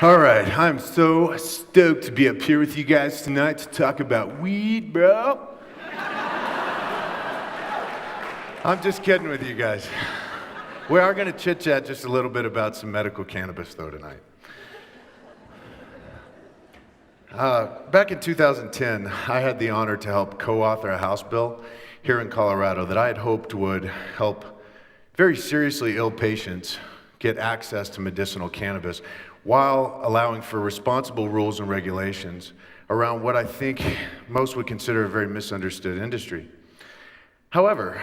All right, I'm so stoked to be up here with you guys tonight to talk about weed, bro. I'm just kidding with you guys. We are going to chit-chat just a little bit about some medical cannabis, though, tonight. Back in 2010, I had the honor to help co-author a House bill here in Colorado that I had hoped would help very seriously ill patients get access to medicinal cannabis while allowing for responsible rules and regulations around what I think most would consider a very misunderstood industry. However,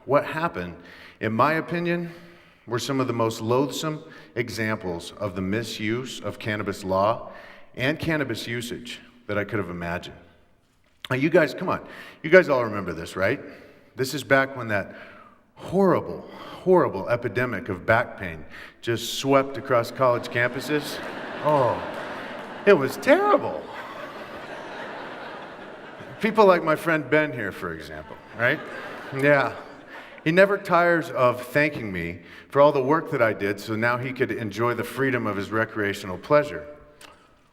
what happened, in my opinion, were some of the most loathsome examples of the misuse of cannabis law and cannabis usage that I could have imagined. Now, you guys, come on. You guys all remember this, right? This is back when that horrible epidemic of back pain just swept across college campuses. Oh, it was terrible. People like my friend Ben here, for example, right? Yeah. He never tires of thanking me for all the work that I did so now he could enjoy the freedom of his recreational pleasure.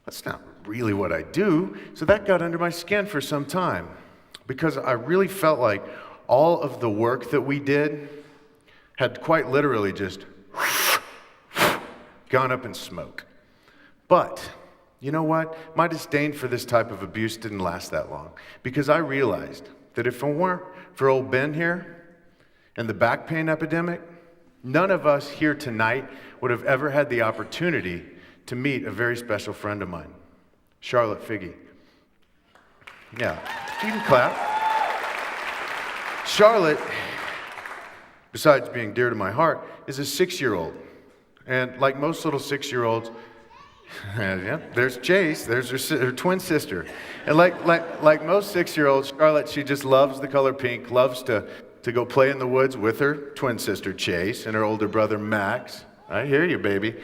That's not really what I do, so that got under my skin for some time because I really felt like all of the work that we did had quite literally just gone up in smoke. But you know what? My disdain for this type of abuse didn't last that long because I realized that if it weren't for old Ben here and the back pain epidemic, none of us here tonight would have ever had the opportunity to meet a very special friend of mine, Charlotte Figge. Yeah, you can clap. Charlotte, besides being dear to my heart, is a 6-year-old. And like most little 6-year-olds, yeah, there's Chase, there's her twin sister. And like most 6-year-olds, Charlotte, she just loves the color pink, loves to go play in the woods with her twin sister Chase and her older brother Max. I hear you, baby.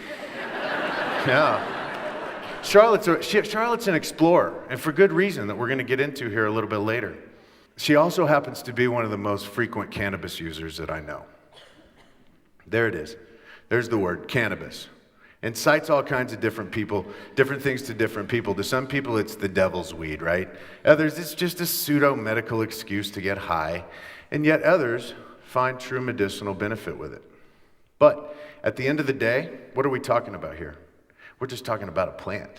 Yeah. Charlotte's an explorer, and for good reason that we're going to get into here a little bit later. She also happens to be one of the most frequent cannabis users that I know. There it is. There's the word, cannabis. And cites all kinds of different people, different things to different people. To some people, it's the devil's weed, right? Others, it's just a pseudo-medical excuse to get high. And yet others find true medicinal benefit with it. But at the end of the day, what are we talking about here? We're just talking about a plant.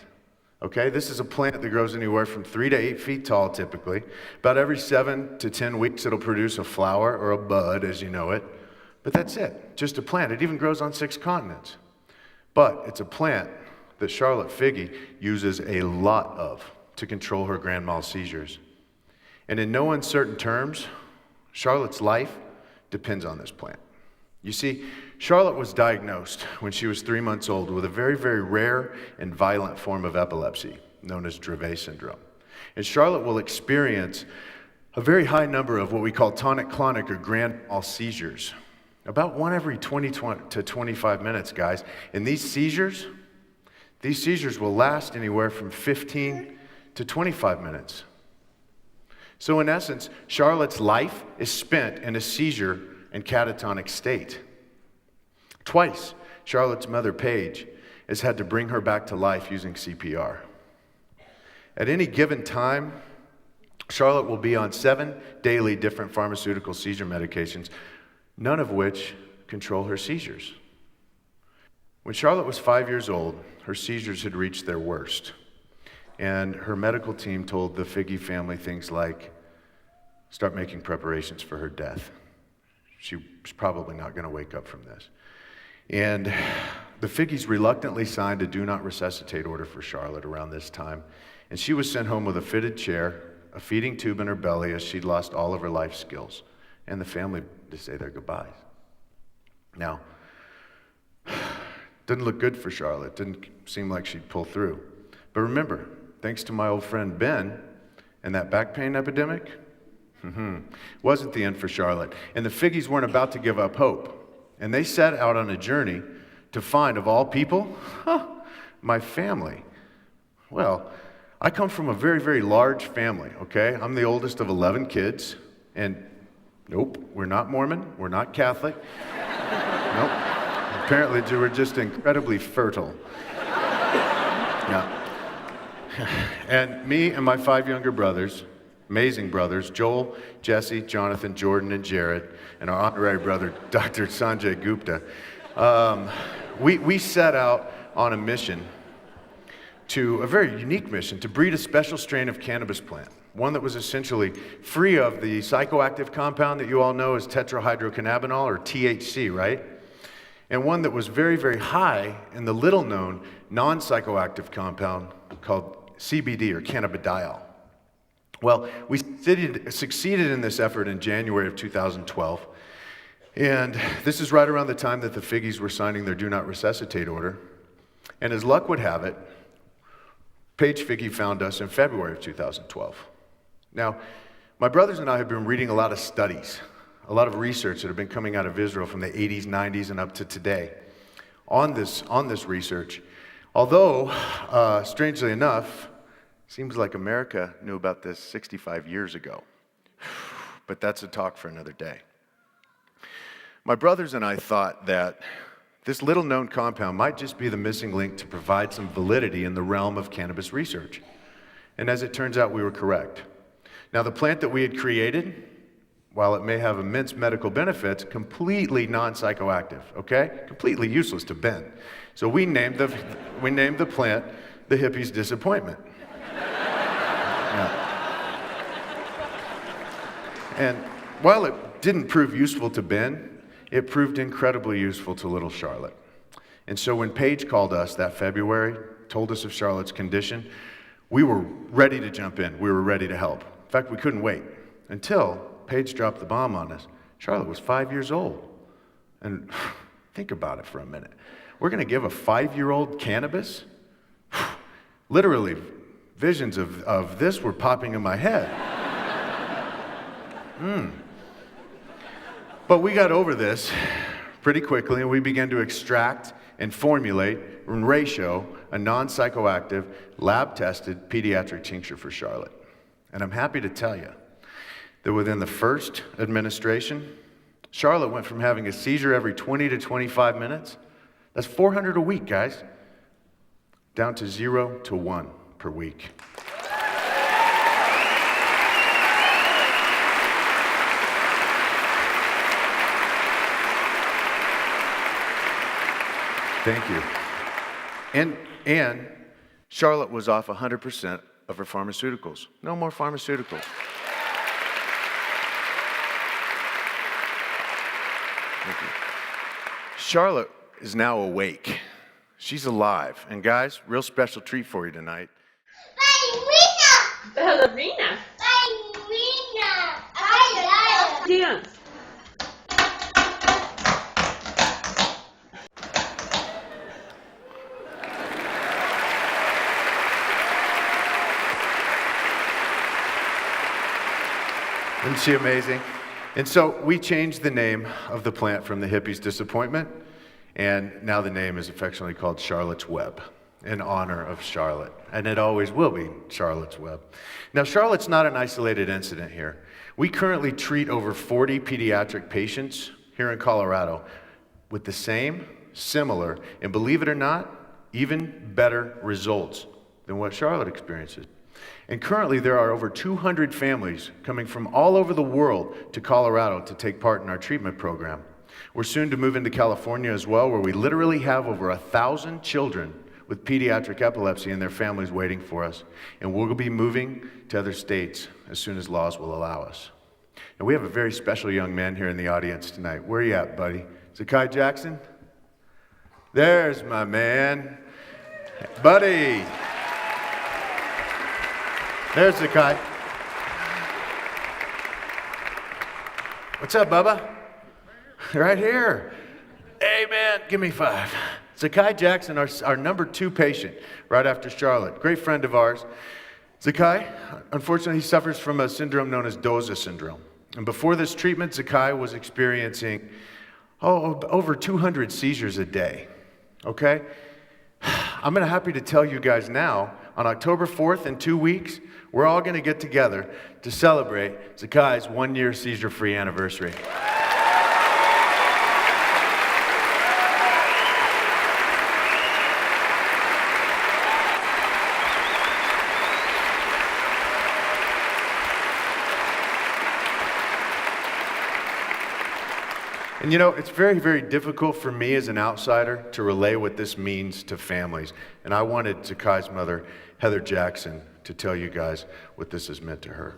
Okay, this is a plant that grows anywhere from 3 to 8 feet tall typically. About every 7 to 10 weeks it'll produce a flower or a bud as you know it. But that's it, just a plant. It even grows on 6 continents. But it's a plant that Charlotte Figge uses a lot of to control her grand mal seizures. And in no uncertain terms, Charlotte's life depends on this plant. You see, Charlotte was diagnosed when she was 3 months old with a very, very rare and violent form of epilepsy known as Dravet syndrome. And Charlotte will experience a very high number of what we call tonic-clonic or grand mal seizures. About 1 every 20 to 25 minutes, guys. And these seizures will last anywhere from 15 to 25 minutes. So in essence, Charlotte's life is spent in a seizure and catatonic state. Twice, Charlotte's mother, Paige, has had to bring her back to life using CPR. At any given time, Charlotte will be on 7 daily different pharmaceutical seizure medications, none of which control her seizures. When Charlotte was 5 years old, her seizures had reached their worst. And her medical team told the Figge family things like, start making preparations for her death. She was probably not going to wake up from this. And the Figges reluctantly signed a do not resuscitate order for Charlotte around this time. And she was sent home with a fitted chair, a feeding tube in her belly as she'd lost all of her life skills. And the family to say their goodbyes. Now, didn't look good for Charlotte. Didn't seem like she'd pull through. But remember, thanks to my old friend Ben and that back pain epidemic, wasn't the end for Charlotte. And the Figges weren't about to give up hope. And they set out on a journey to find, of all people, my family. Well, I come from a very, very large family, okay? I'm the oldest of 11 kids. And nope, we're not Mormon. We're not Catholic. Nope. Apparently, we're just incredibly fertile. Yeah. And me and my 5 younger brothers, amazing brothers, Joel, Jesse, Jonathan, Jordan, and Jared, and our honorary brother, Dr. Sanjay Gupta, we set out on a mission, a very unique mission, to breed a special strain of cannabis plant, one that was essentially free of the psychoactive compound that you all know as tetrahydrocannabinol, or THC, right? And one that was very, very high in the little-known non-psychoactive compound called CBD, or cannabidiol. Well, we succeeded in this effort in January of 2012, and this is right around the time that the Figgies were signing their Do Not Resuscitate order. And as luck would have it, Paige Figgy found us in February of 2012. Now, my brothers and I have been reading a lot of studies, a lot of research that have been coming out of Israel from the 80s, 90s, and up to today on this research. Although, strangely enough, seems like America knew about this 65 years ago. But that's a talk for another day. My brothers and I thought that this little-known compound might just be the missing link to provide some validity in the realm of cannabis research. And as it turns out, we were correct. Now, the plant that we had created, while it may have immense medical benefits, completely non-psychoactive, okay? Completely useless to Ben. So we named the plant the hippie's disappointment. Yeah. And while it didn't prove useful to Ben, it proved incredibly useful to little Charlotte. And so when Paige called us that February, told us of Charlotte's condition, we were ready to jump in. We were ready to help. In fact, we couldn't wait until Paige dropped the bomb on us. Charlotte was 5 years old. And think about it for a minute. We're going to give a 5-year-old cannabis? Literally, visions of this were popping in my head. But we got over this pretty quickly, and we began to extract and formulate in ratio a non-psychoactive, lab-tested pediatric tincture for Charlotte. And I'm happy to tell you that within the first administration, Charlotte went from having a seizure every 20 to 25 minutes, that's 400 a week, guys, down to 0 to 1 per week. Thank you. And Charlotte was off 100% of her pharmaceuticals. No more pharmaceuticals. Thank you. Charlotte is now awake. She's alive. And guys, real special treat for you tonight. Ballerina. Dance. Isn't she amazing? And so we changed the name of the plant from the hippie's disappointment, and now the name is affectionately called Charlotte's Web, in honor of Charlotte. And it always will be Charlotte's Web. Now, Charlotte's not an isolated incident here. We currently treat over 40 pediatric patients here in Colorado with the same, similar, and believe it or not, even better results than what Charlotte experiences. And currently there are over 200 families coming from all over the world to Colorado to take part in our treatment program. We're soon to move into California as well, where we literally have over 1,000 children with pediatric epilepsy and their families waiting for us. And we'll be moving to other states as soon as laws will allow us. And we have a very special young man here in the audience tonight. Where are you at, buddy? Zakai Jackson? There's my man. Buddy. There's Zakai. What's up, Bubba? Right here. Hey, man, give me 5. Zakai Jackson, our number 2 patient, right after Charlotte. Great friend of ours. Zakai, unfortunately, he suffers from a syndrome known as Doza syndrome. And before this treatment, Zakai was experiencing over 200 seizures a day. Okay? I'm happy to tell you guys now, on October 4th, in 2 weeks, we're all going to get together to celebrate Zakai's 1-year seizure-free anniversary. And you know, it's very, very difficult for me as an outsider to relay what this means to families. And I wanted Zakai's mother, Heather Jackson, to tell you guys what this has meant to her.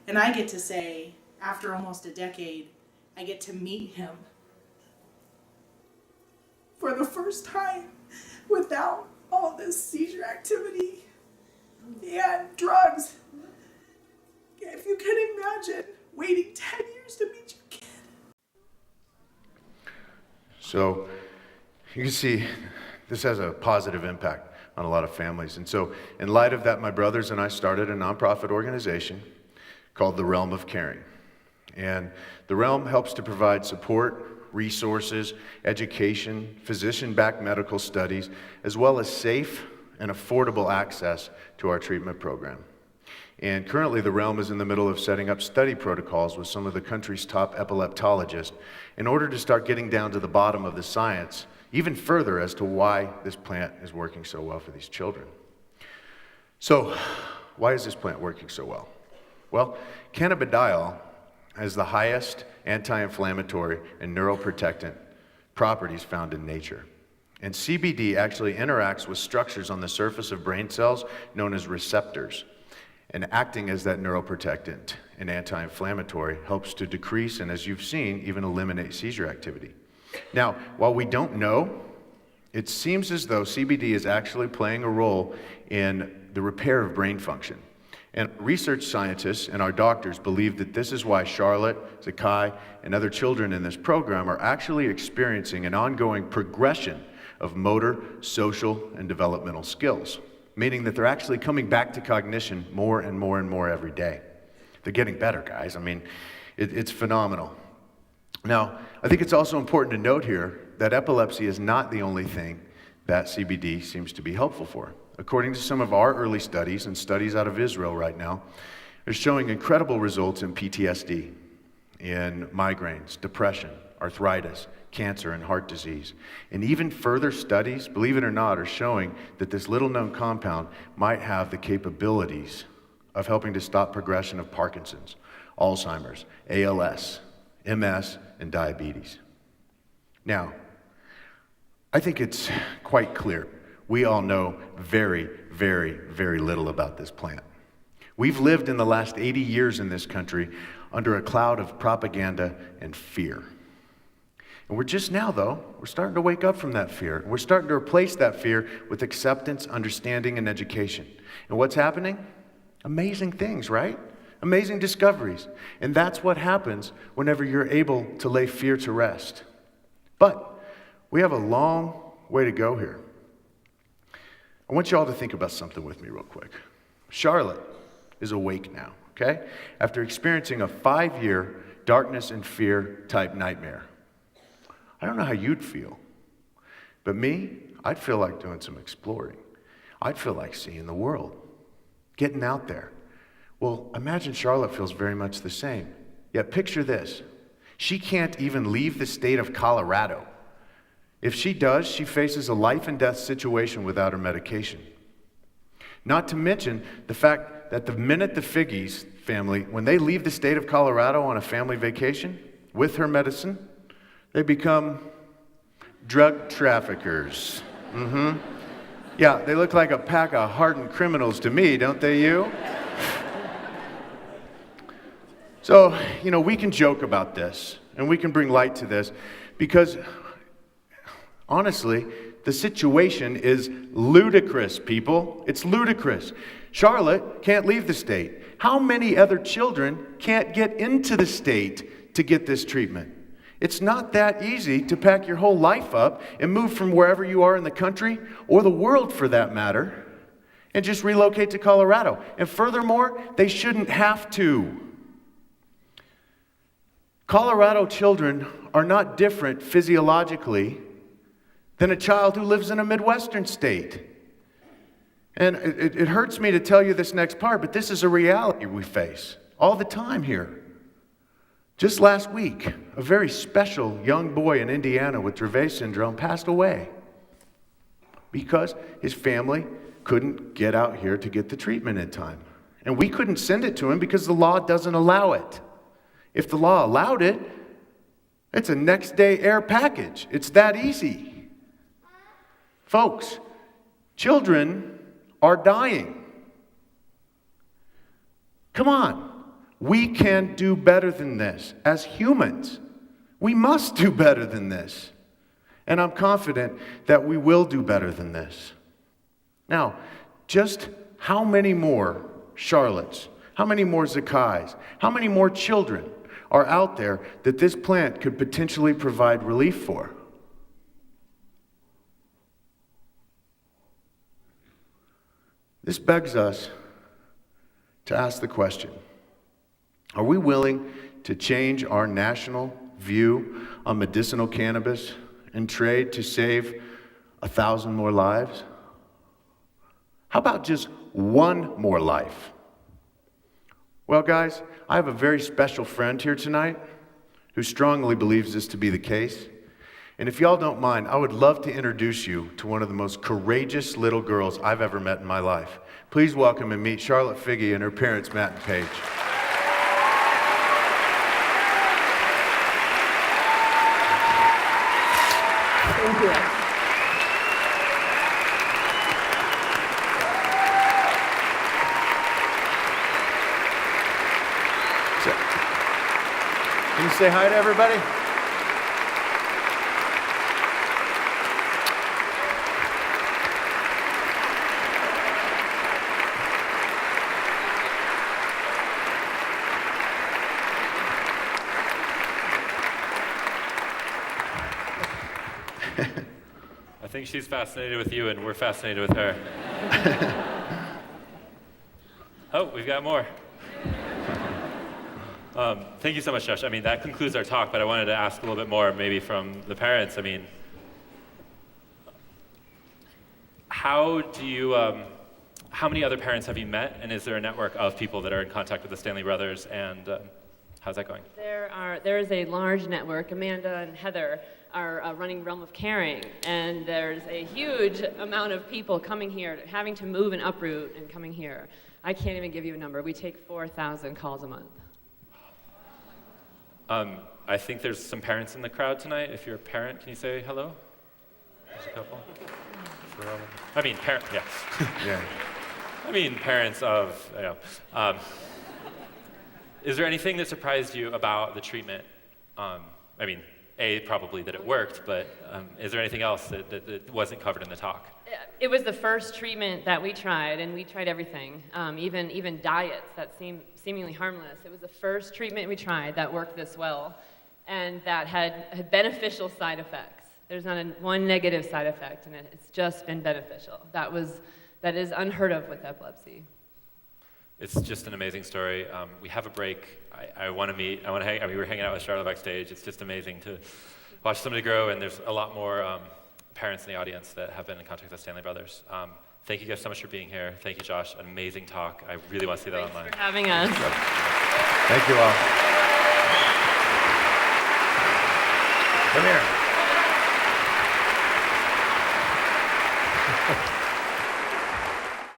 And I get to say, after almost a decade, I get to meet him for the first time without all this seizure activity and drugs. If you can imagine waiting 10 years to meet your kid. So you can see this has a positive impact on a lot of families. And so in light of that, my brothers and I started a nonprofit organization called The Realm of Caring. And The Realm helps to provide support, resources, education, physician-backed medical studies, as well as safe and affordable access to our treatment program. And currently, The Realm is in the middle of setting up study protocols with some of the country's top epileptologists in order to start getting down to the bottom of the science, even further as to why this plant is working so well for these children. So, why is this plant working so well? Well, cannabidiol has the highest anti-inflammatory and neuroprotectant properties found in nature. And CBD actually interacts with structures on the surface of brain cells known as receptors. And acting as that neuroprotectant and anti-inflammatory helps to decrease and, as you've seen, even eliminate seizure activity. Now, while we don't know, it seems as though CBD is actually playing a role in the repair of brain function. And research scientists and our doctors believe that this is why Charlotte, Zakai, and other children in this program are actually experiencing an ongoing progression of motor, social, and developmental skills, meaning that they're actually coming back to cognition more and more and more every day. They're getting better, guys. I mean, it's phenomenal. Now, I think it's also important to note here that epilepsy is not the only thing that CBD seems to be helpful for. According to some of our early studies and studies out of Israel right now, they're showing incredible results in PTSD, in migraines, depression, arthritis, cancer, and heart disease. And even further studies, believe it or not, are showing that this little-known compound might have the capabilities of helping to stop progression of Parkinson's, Alzheimer's, ALS, MS, and diabetes. Now, I think it's quite clear. We all know very, very, very little about this plant. We've lived in the last 80 years in this country under a cloud of propaganda and fear. And we're just now, though, we're starting to wake up from that fear. We're starting to replace that fear with acceptance, understanding, and education. And what's happening? Amazing things, right? Amazing discoveries. And that's what happens whenever you're able to lay fear to rest. But we have a long way to go here. I want you all to think about something with me real quick. Charlotte is awake now, okay? After experiencing a 5-year darkness and fear type nightmare. I don't know how you'd feel, but me, I'd feel like doing some exploring. I'd feel like seeing the world, getting out there. Well, imagine Charlotte feels very much the same. Yet picture this. She can't even leave the state of Colorado. If she does, she faces a life and death situation without her medication. Not to mention the fact that the minute the Figgies family, when they leave the state of Colorado on a family vacation with her medicine, they become drug traffickers. Yeah, they look like a pack of hardened criminals to me, don't they, you? So, you know, we can joke about this, and we can bring light to this, because honestly, the situation is ludicrous, people. It's ludicrous. Charlotte can't leave the state. How many other children can't get into the state to get this treatment? It's not that easy to pack your whole life up and move from wherever you are in the country, or the world for that matter, and just relocate to Colorado. And furthermore, they shouldn't have to. Colorado children are not different physiologically than a child who lives in a Midwestern state. And it hurts me to tell you this next part, but this is a reality we face all the time here. Just last week, a very special young boy in Indiana with Dravet syndrome passed away because his family couldn't get out here to get the treatment in time. And we couldn't send it to him because the law doesn't allow it. If the law allowed it, It's a next day air package. It's that easy. Folks, children are dying. Come on. We can do better than this. As humans, we must do better than this. And I'm confident that we will do better than this. Now, just how many more Charlottes, how many more Zakais, how many more children are out there that this plant could potentially provide relief for? This begs us to ask the question, are we willing to change our national view on medicinal cannabis and trade to save 1,000 more lives? How about just one more life? Well, guys, I have a very special friend here tonight who strongly believes this to be the case. And if y'all don't mind, I would love to introduce you to one of the most courageous little girls I've ever met in my life. Please welcome and meet Charlotte Figge and her parents, Matt and Paige. Thank you. Can you say hi to everybody? I think she's fascinated with you, and we're fascinated with her. Oh, we've got more. Thank you so much, Josh. I mean, that concludes our talk, but I wanted to ask a little bit more, maybe from the parents. I mean, how many other parents have you met, and is there a network of people that are in contact with the Stanley brothers, and how's that going? There is a large network. Amanda and Heather are running Realm of Caring, and there's a huge amount of people coming here, having to move and uproot and coming here. I can't even give you a number. We take 4,000 calls a month. I think there's some parents in the crowd tonight. If you're a parent, can you say hello? There's a couple. I mean, yes. Yeah. I mean, parents of, you know. Is there anything that surprised you about the treatment? I mean, probably that it worked, but is there anything else that wasn't covered in the talk? It was the first treatment that we tried, and we tried everything, even diets that seem seemingly harmless. It was the first treatment we tried that worked this well, and that had beneficial side effects. There's not one negative side effect, and it's just been beneficial. That is unheard of with epilepsy. It's just an amazing story. We have a break. I want to meet. We were hanging out with Charlotte backstage. It's just amazing to watch somebody grow, and there's a lot more parents in the audience that have been in contact with the Stanley brothers. Thank you guys so much for being here. Thank you, Josh. An amazing talk. I really want to see that online. Thanks for having us. Thank you all. Come here.